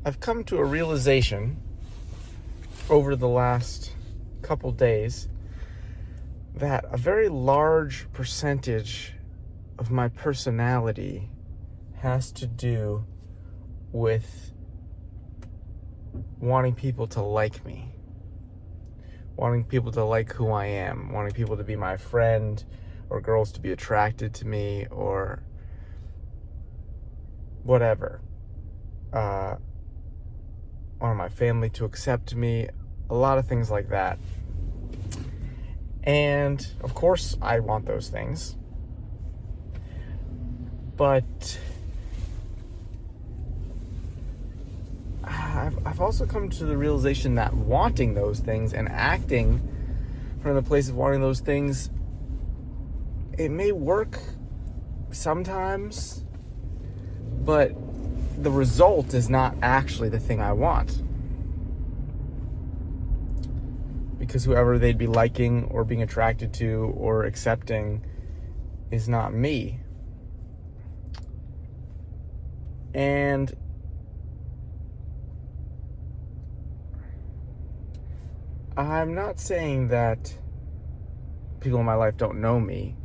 I've come to a realization over the last couple days that a very large percentage of my personality has to do with wanting people to like me, wanting people to like who I am, wanting people to be my friend, or girls to be attracted to me, or whatever. Or my family to accept me, a lot of things like that. And of course I want those things, but I've also come to the realization that wanting those things and acting from the place of wanting those things, it may work sometimes, but the result is not actually the thing I want. Because whoever they'd be liking or being attracted to or accepting is not me. And I'm not saying that people in my life don't know me.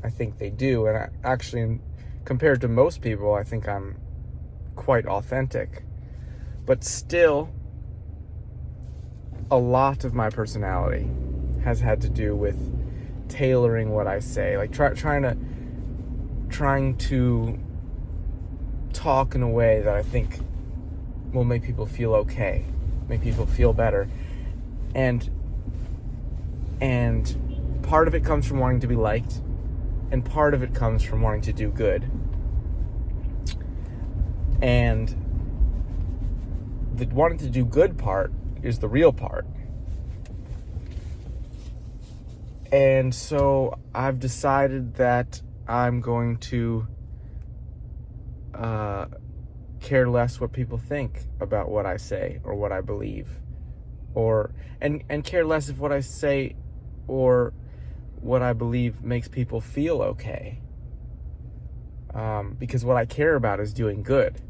I think they do. And actually, compared to most people, I think I'm quite authentic. But still, a lot of my personality has had to do with tailoring what I say, like trying to talk in a way that I think will make people feel okay, make people feel better. And part of it comes from wanting to be liked, and part of it comes from wanting to do good. And the wanting to do good part is the real part. And so I've decided that I'm going to care less what people think about what I say or what I believe, or and care less if what I say or what I believe makes people feel okay. Because what I care about is doing good.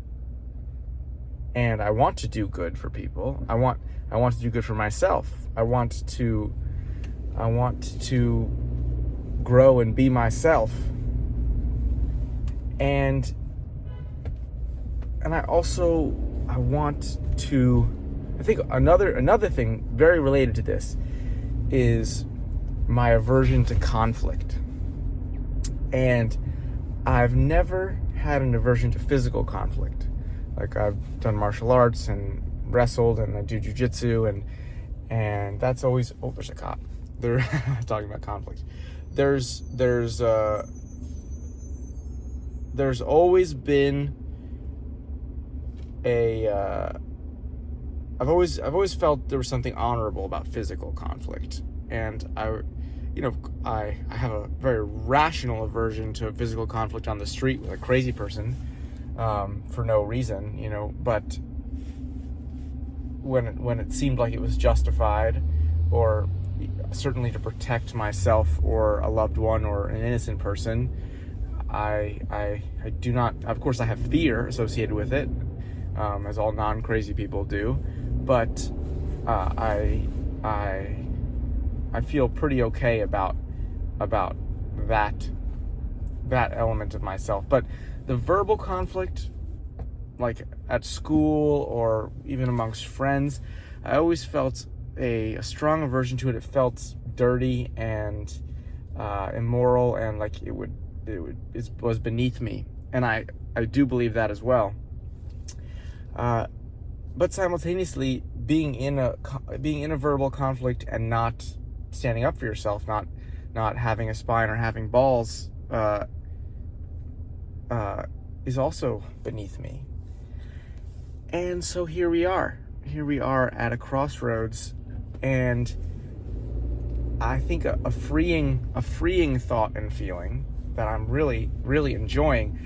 And I want to do good for people. I want to do good for myself. I want to grow and be myself. And I want to, I think another thing very related to this is my aversion to conflict. And I've never had an aversion to physical conflict. Like, I've done martial arts and wrestled, and I do jujitsu, and that's always, oh, there's a cop. They're talking about conflict. There's always been I've always felt there was something honorable about physical conflict, and I have a very rational aversion to physical conflict on the street with a crazy person, for no reason, but when it seemed like it was justified, or certainly to protect myself or a loved one or an innocent person, I do not, of course I have fear associated with it, as all non-crazy people do, but I feel pretty okay about that element of myself. But the verbal conflict, like at school or even amongst friends, I always felt a strong aversion to it. It felt dirty and immoral, and like it was beneath me, and I do believe that as well. But simultaneously, being in a verbal conflict and not standing up for yourself, not having a spine or having balls, is also beneath me. And so here we are at a crossroads, and I think a freeing thought and feeling that I'm really, really enjoying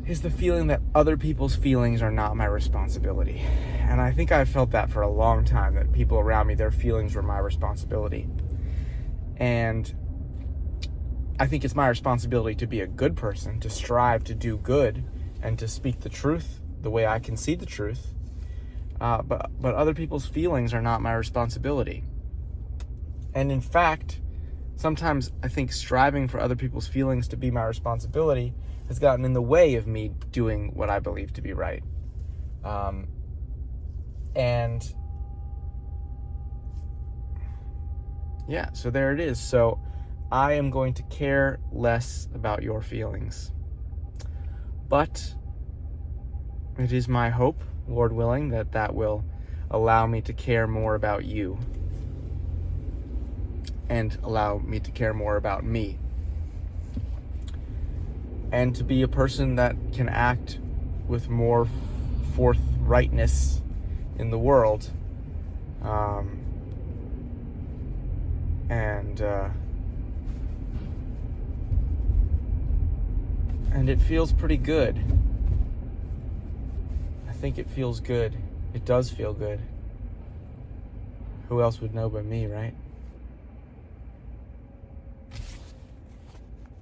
is the feeling that other people's feelings are not my responsibility. And I think I've felt that for a long time, that people around me, their feelings were my responsibility. And I think it's my responsibility to be a good person, to strive to do good, and to speak the truth the way I can see the truth. But other people's feelings are not my responsibility. And in fact, sometimes I think striving for other people's feelings to be my responsibility has gotten in the way of me doing what I believe to be right. And yeah, so there it is. So I am going to care less about your feelings. But it is my hope, Lord willing, that will allow me to care more about you and allow me to care more about me, and to be a person that can act with more forthrightness in the world. And it feels pretty good. I think it feels good. It does feel good. Who else would know but me, right?